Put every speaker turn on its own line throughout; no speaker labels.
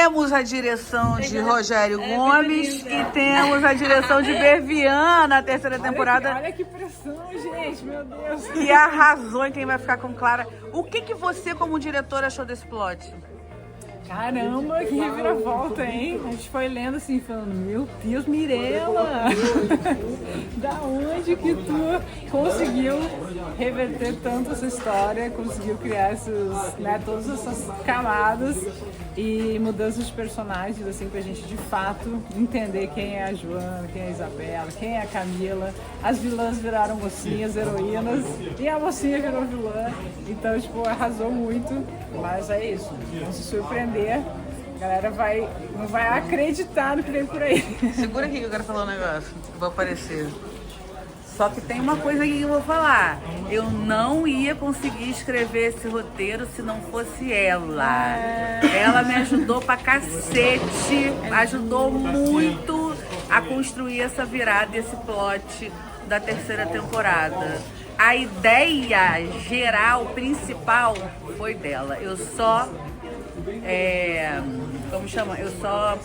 Temos a direção de Rogério Gomes e temos a direção de Bervian na terceira temporada.
Olha que pressão, gente, meu Deus.
E arrasou em quem vai ficar com Clara. O que você, como diretor, achou desse plot?
Caramba, que reviravolta, hein? A gente foi lendo assim, falando, meu Deus, Mirella! Da onde que tu conseguiu reverter tanto essa história, conseguiu criar todas essas camadas e mudanças de personagens, assim, pra gente de fato entender quem é a Joana, quem é a Isabela, quem é a Camila. As vilãs viraram mocinhas, heroínas, e a mocinha virou vilã. Então, tipo, arrasou muito, mas é isso. Vamos se surpreender. A galera não vai acreditar no que vem por aí.
Segura aqui que eu quero falar um negócio. Vou aparecer. Só que tem uma coisa aqui que eu vou falar. Eu não ia conseguir escrever esse roteiro se não fosse ela. Ela me ajudou pra cacete. Ajudou muito a construir essa virada, esse plot da terceira temporada. A ideia geral, principal, foi dela. Eu só... como chama? Eu só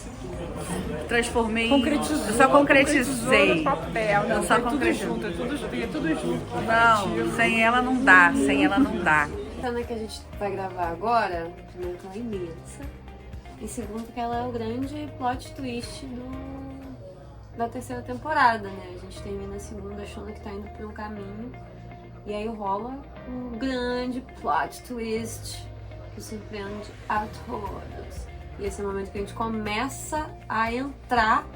transformei... Eu só concretizei.
No papel, não,
eu só
concretizei. Tudo junto.
Não, sem ela não dá, sem ela não dá.
A cena que a gente vai gravar agora, primeiro que ela é imensa, e segundo que ela é o grande plot twist da terceira temporada, né? A gente termina a segunda achando que tá indo por um caminho, e aí rola um grande plot twist que surpreende a todos. E esse é o momento que a gente começa a entrar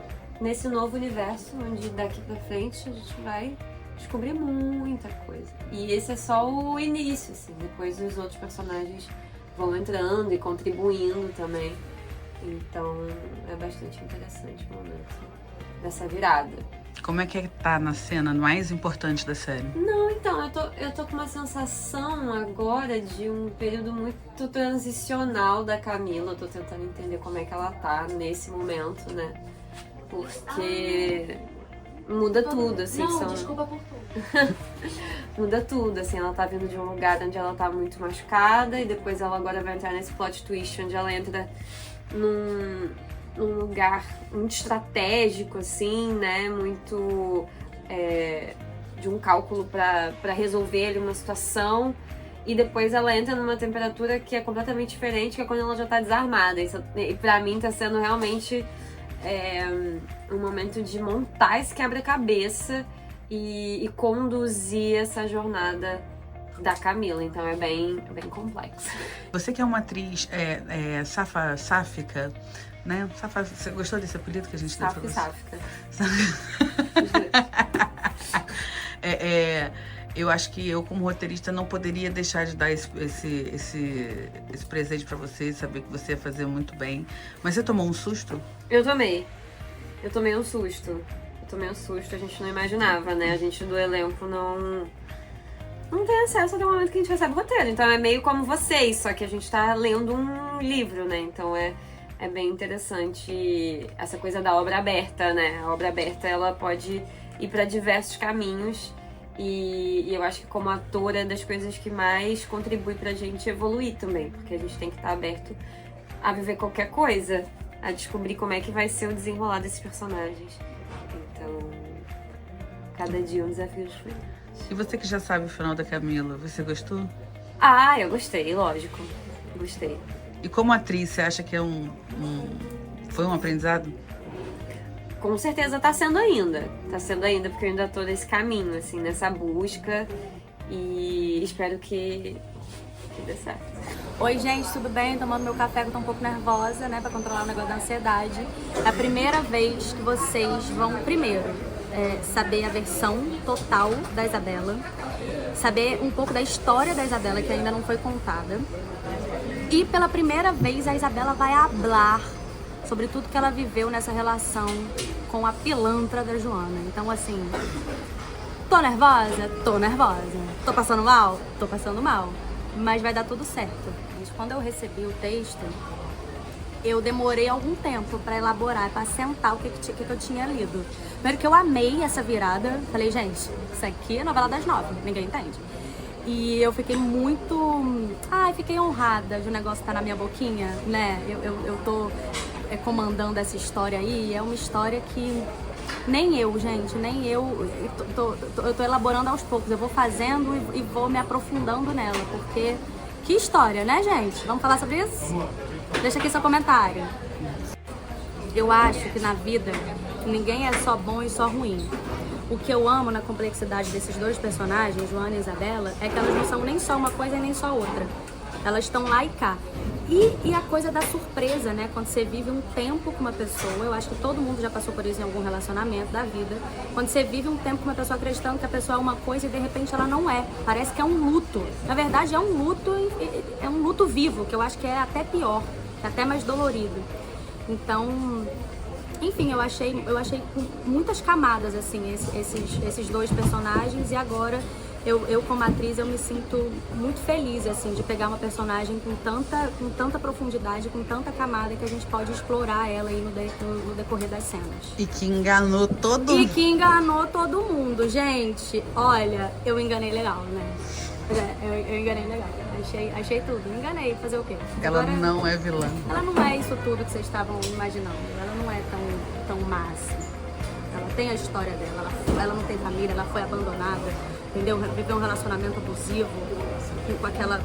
nesse novo universo, onde daqui pra frente a gente vai descobrir muita coisa. E esse é só o início, assim. Depois os outros personagens vão entrando e contribuindo também. Então é bastante interessante o momento dessa virada.
Como é que tá na cena mais importante da série?
Não, então, eu tô com uma sensação agora de um período muito transicional da Camila. Eu tô tentando entender como é que ela tá nesse momento, né? Porque muda tudo, assim.
Não, desculpa por tudo.
Muda tudo, assim. Ela tá vindo de um lugar onde ela tá muito machucada e depois ela agora vai entrar nesse plot twist onde ela entra num lugar muito estratégico, assim, né? Muito de um cálculo para resolver ali uma situação. E depois ela entra numa temperatura que é completamente diferente, que é quando ela já tá desarmada. E pra mim tá sendo realmente um momento de montar esse quebra-cabeça e conduzir essa jornada da Camila. Então é bem complexo.
Você que é uma atriz sáfica, né? Você gostou desse apelido que a gente deu pra você?
Sáfica.
Eu acho que eu, como roteirista, não poderia deixar de dar esse presente pra você, saber que você ia fazer muito bem. Mas você tomou um susto?
Eu tomei um susto. A gente não imaginava, né? A gente do elenco não tem acesso até o momento que a gente recebe o roteiro. Então é meio como vocês, só que a gente tá lendo um livro, né? Então é bem interessante essa coisa da obra aberta, né? A obra aberta, ela pode ir pra diversos caminhos. E eu acho que como atora é das coisas que mais contribui pra gente evoluir também. Porque a gente tem que estar aberto a viver qualquer coisa, a descobrir como é que vai ser o desenrolar desses personagens. Então, cada dia um desafio diferente.
E você que já sabe o final da Camila, você gostou?
Ah, eu gostei, lógico. Gostei.
E como atriz, você acha que foi um aprendizado?
Com certeza tá sendo ainda. Tá sendo ainda, porque eu ainda tô nesse caminho, assim, nessa busca. E espero que dê certo.
Oi, gente, tudo bem? Tomando meu café, que eu tô um pouco nervosa, né? Pra controlar o negócio da ansiedade. É a primeira vez que vocês vão, primeiro, saber a versão total da Isabela. Saber um pouco da história da Isabela, que ainda não foi contada. E pela primeira vez a Isabela vai hablar sobre tudo que ela viveu nessa relação com a pilantra da Joana. Então, assim, tô nervosa? Tô nervosa. Tô passando mal? Tô passando mal. Mas vai dar tudo certo. Quando eu recebi o texto, eu demorei algum tempo pra elaborar, pra assentar o que eu tinha lido. Primeiro que eu amei essa virada. Falei, gente, isso aqui é novela das 9, ninguém entende. E eu fiquei muito... fiquei honrada de o negócio estar na minha boquinha, né? Eu tô comandando essa história aí. É uma história que nem eu, gente, nem eu. Eu tô elaborando aos poucos. Eu vou fazendo e vou me aprofundando nela, porque que história, né, gente? Vamos falar sobre isso? Deixa aqui seu comentário. Eu acho que na vida ninguém é só bom e só ruim. O que eu amo na complexidade desses dois personagens, Joana e Isabela, é que elas não são nem só uma coisa e nem só outra. Elas estão lá e cá. E a coisa da surpresa, né? Quando você vive um tempo com uma pessoa, eu acho que todo mundo já passou por isso em algum relacionamento da vida. Quando você vive um tempo com uma pessoa acreditando que a pessoa é uma coisa e de repente ela não é. Parece que é um luto. Na verdade é um luto vivo, que eu acho que é até pior, é até mais dolorido. Então, enfim, eu achei com muitas camadas, assim, esses dois personagens. E agora, eu como atriz, eu me sinto muito feliz, assim, de pegar uma personagem com tanta profundidade, com tanta camada, que a gente pode explorar ela aí no decorrer das cenas.
E que enganou todo mundo.
E que enganou todo mundo, gente. Olha, eu enganei legal, né? Eu enganei legal. Achei tudo. Me enganei. Fazer o quê?
Ela
Agora,
não é vilã.
ela não é isso tudo que vocês estavam imaginando. Ela não é tão má assim. Ela tem a história dela. Ela não tem família, ela foi abandonada, entendeu? Viveu um relacionamento abusivo com aquela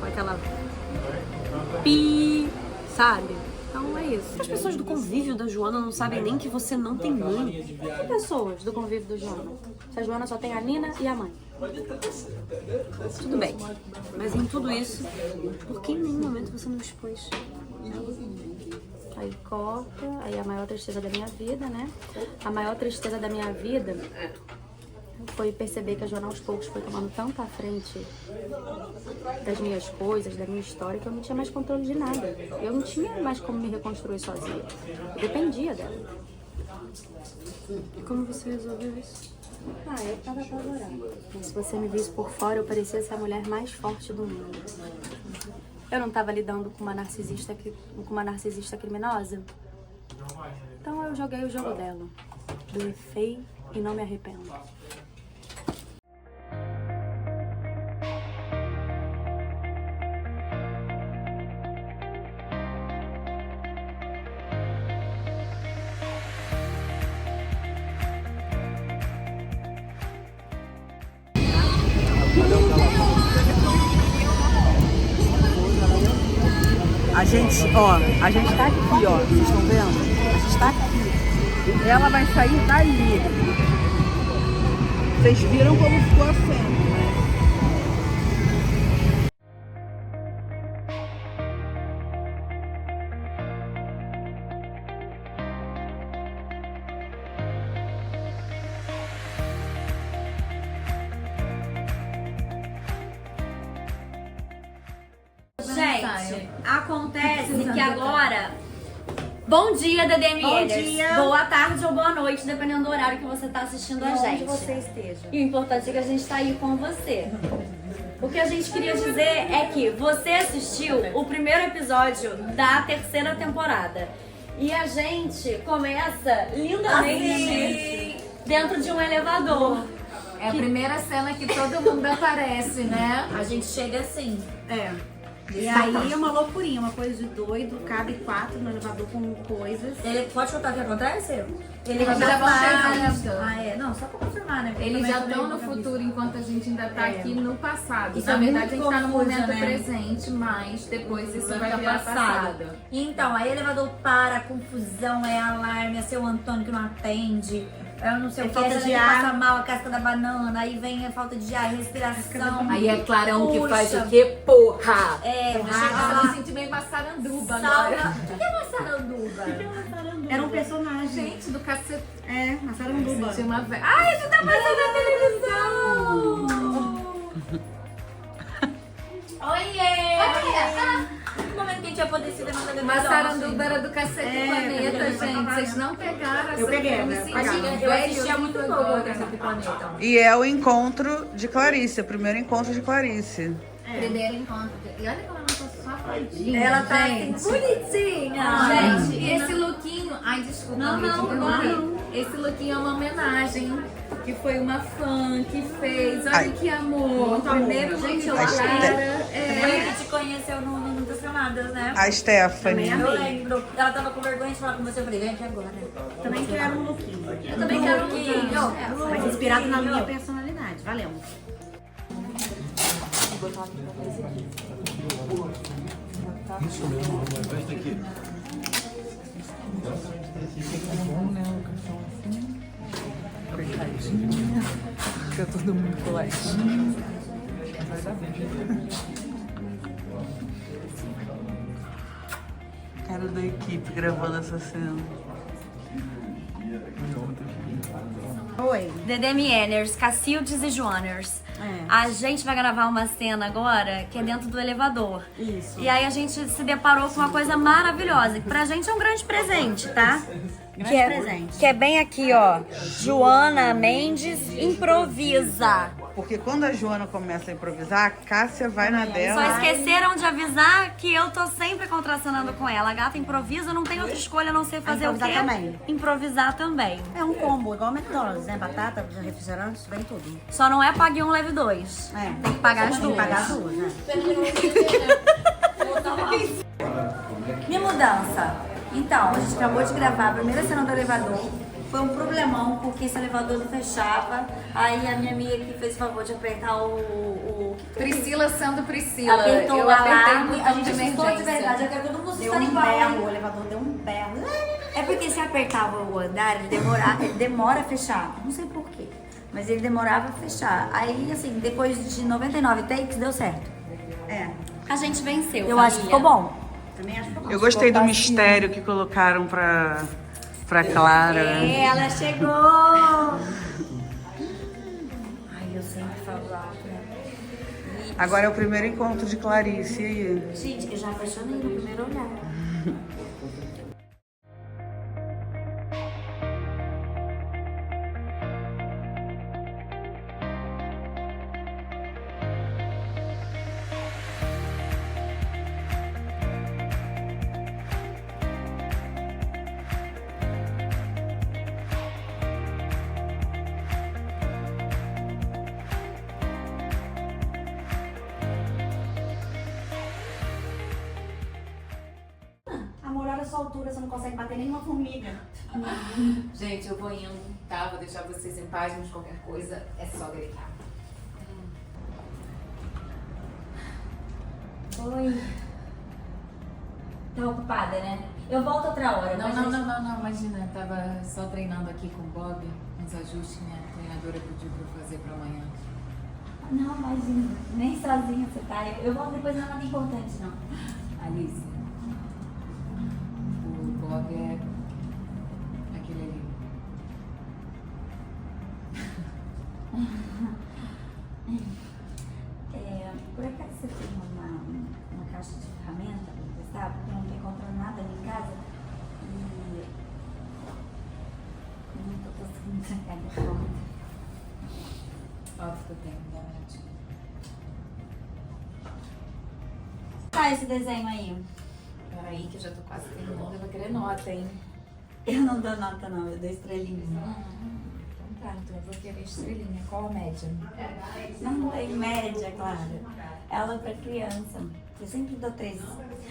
sabe? Então é isso.
As pessoas do convívio da Joana não sabem nem que você não tem mãe.
Que pessoas do convívio do Joana? Se a Joana só tem a Nina e a mãe.
Tudo bem, mas em tudo isso, por que em nenhum momento você não expôs?
Aí corta, aí a maior tristeza da minha vida, né? A maior tristeza da minha vida foi perceber que a Joana aos poucos foi tomando tanto à frente das minhas coisas, da minha história, que eu não tinha mais controle de nada. Eu não tinha mais como me reconstruir sozinha. Eu dependia dela.
E como você resolveu isso?
Eu tava apavorada. Mas se você me visse por fora, eu parecia ser a mulher mais forte do mundo. Eu não tava lidando com uma narcisista criminosa. Então eu joguei o jogo dela. Blefei e não me arrependo.
A gente tá aqui, ó. Vocês estão vendo? A gente tá aqui. Ela vai sair daí. Vocês viram como ficou a cena, né?
Gente, acontece que agora... Bom dia, DDM.
Bom dia.
Boa tarde ou boa noite, dependendo do horário que você está assistindo a gente.
Onde você esteja.
E o importante é que a gente está aí com você. O que a gente queria dizer é que você assistiu o primeiro episódio da terceira temporada. E a gente começa lindamente dentro de um elevador.
É a primeira cena que todo mundo aparece, né? A gente chega assim.
E aí é uma loucurinha, uma coisa de doido, cabe 4 no elevador com coisas.
Ele pode contar o que acontece?
Eles já vão chegando.
Ah, é? Não, só pra confirmar, né? Porque
Eles
também
já
quando
estão
ele
no
nunca
futuro enquanto a gente ainda tá aqui no passado.
Isso
Na
é
verdade,
muito
a gente tá no
confuso,
momento
né?
presente, mas depois isso vai
Vai
virar
passado.
passado.
Então, aí o elevador para, confusão, é alarme, é seu Antônio que não atende, eu não sei o que,
falta
essa
de
gente
ar.
passa mal, a casca da banana, aí vem a falta de ar, respiração.
Aí é Clarão que faz
Puxa.
o quê? Porra!
É,
Eu
chega
me senti meio massaranduba
lá.
agora.
O que é uma saranduba?
Era um personagem.
Gente, do cacete.
É, a Saranduba.
Tinha uma velha. Ai, você tá passando na televisão!
Oiê! No momento que a gente vai poder se levantar da
Uma
televisão,
saranduba era do Cacete Planeta, gente. Vocês não pegaram essa.
Eu peguei,
me
né?
senti
Pegaram.
Eu assistia
velho
muito pouco
agora.
o Cacete do Planeta.
E é o encontro de Clarice, o primeiro encontro de Clarice.
Primeiro encontro. E olha como ela tá só fadinha.
Ela tá
gente.
assim, bonitinha.
Gente, e esse lookinho. Ai, desculpa,
Não,
me
não,
interrompi.
não.
Esse lookinho é uma homenagem. Que foi uma fã que fez. Olha
Ai.
que amor.
Muito amor.
Primeiro look
Gente,
Clara.
Foi que te conheceu no apaixonada, né?
A Stephanie.
Eu lembro. Ela tava com vergonha de falar com você. Eu falei, vem aqui agora.
Também quero um lookinho.
Eu também quero um pouquinho.
Mas inspirado na minha personalidade. Valeu.
Coitadinha. Fica todo mundo coladinho. Vai dar bem.
Cara da equipe gravando essa cena.
Oi.
DDMNers, Cacildes e Joaners. A gente vai gravar uma cena agora que é dentro do elevador.
Isso.
E aí a gente se deparou com uma coisa maravilhosa, que pra gente é um grande presente, tá?
Presente.
Que é bem aqui, ó. Joana Mendes improvisa.
Porque quando a Joana começa a improvisar, a Cássia vai na
Só
dela.
esqueceram de avisar que eu tô sempre contracenando com ela. A gata improvisa, não tem outra escolha a não ser fazer o quê?
Improvisar também.
Improvisar também.
É um combo, igual o McDonald's, né? Batata, refrigerante, vem tudo.
Só não é pague um, leve dois.
É.
Tem que pagar as
Tem que
duas.
pagar as duas, né?
Minha mudança. Então, a gente acabou de gravar a primeira cena do elevador. Foi um problemão, porque esse elevador não fechava. Aí a minha amiga que fez o favor de apertar o
Priscila sendo Priscila.
apertou
eu
o
apertei
alarme,
o
a
botão
gente
de
assustou de
emergência.
verdade. Eu quero todo mundo
Deu
estar
um
igual.
berro, o elevador deu um berro.
É porque se apertava o andar, ele demora a fechar. Não sei porquê, mas ele demorava a fechar. Aí, assim, depois de 99 takes, deu certo.
É,
A gente venceu. Eu
família.
acho que ficou bom.
também acho que eu
Eu gostei do mistério que colocaram pra Clara.
Ela chegou! Ai, eu sempre falo alto, né?
Agora é o primeiro encontro de Clarice. E aí?
Gente, eu já apaixonei no primeiro olhar.
Amor, olha a sua altura, você não consegue bater nenhuma formiga.
Gente, eu vou indo, tá? Vou deixar vocês em paz, mas qualquer coisa é só gritar.
Oi. Tá ocupada, né? Eu volto outra hora.
Não,
mas
não,
a gente-
não, não, imagina, eu tava só treinando aqui com o Bob, uns ajustes que minha treinadora pediu pra eu fazer pra amanhã.
Não, imagina. Nem sozinha você tá. Eu volto depois, não é nada importante, não.
Alice, o Bob é aquele ali.
Por acaso você tem uma caixa de ferramenta pra emprestar? Porque eu não tô encontrando nada ali em casa. E não tô conseguindo sacar de conta.
Óbvio que eu tenho, dá uma olhadinha.
Tá esse desenho aí.
Peraí, que eu já tô quase terminando, eu vou querer nota, hein?
Eu não dou nota não, eu dou estrelinha.
Então tá, então eu vou querer estrelinha. Qual a média?
Não tem média, Clara. Ela é pra criança. Eu sempre dou 3.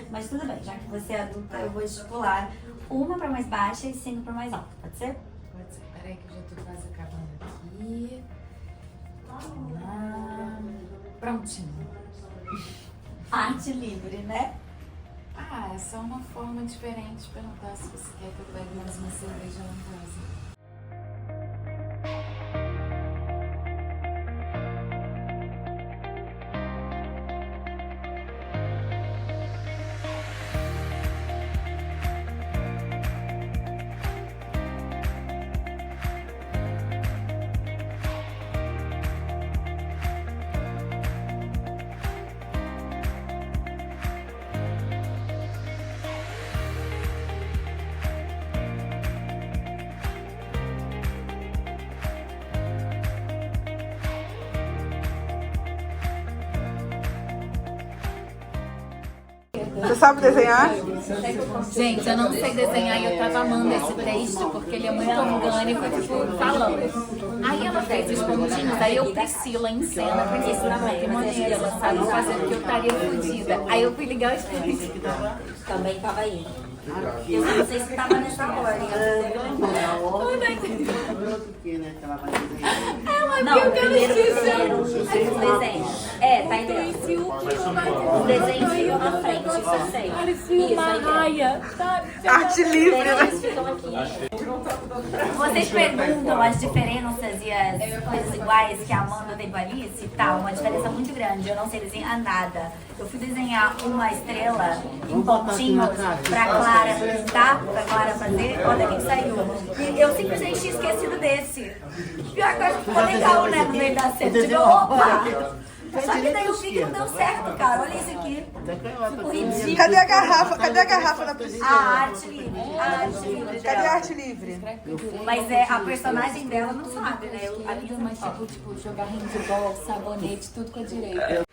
Mas tudo bem, já que você é adulta, eu vou estipular uma pra mais baixa e 5 pra mais alta. Pode ser?
Pode ser. Peraí que eu já tô quase acabando aqui. Vamos lá. Prontinho.
Arte livre, né?
Ah, é só uma forma diferente de perguntar se você quer que eu pegue mais uma cerveja lá em casa.
sabe desenhar?
Gente, eu não sei desenhar e eu tava amando esse texto porque ele é muito orgânico, tipo, falando. Aí ela fez os pontinhos, aí eu, Priscila, em cena, com isso na maneira, ela sabe fazer porque eu estaria fodida. Aí eu fui ligar os pontos.
Também tava aí. Eu não sei se tava nessa ordem. Não, primeiro desenho. É, tá entendendo? O desenho veio na frente, isso eu sei. Isso, aí.
Arte livre, né?
Eles ficam aqui. Vocês perguntam as diferenças e as coisas iguais que a Amanda tem com a Alice? Tá, uma diferença muito grande. Eu não sei desenhar nada. Eu fui desenhar uma estrela em pontinho pra Clara pintar, pra Clara fazer. Olha o que saiu. E eu simplesmente tinha esquecido desse. Pior coisa que ficou legal, né? No meio da cena. Tipo, opa! Só que daí eu vi que não deu certo, cara. Olha isso aqui. Ficou ridículo.
Cadê a garrafa? Cadê a garrafa da piscina?
A arte livre. A arte livre
Cadê a
dela.
arte livre?
Mas é, a personagem dela não sabe, né? A Lisa
Mas tipo, jogar handball, sabonete, tudo com a direita.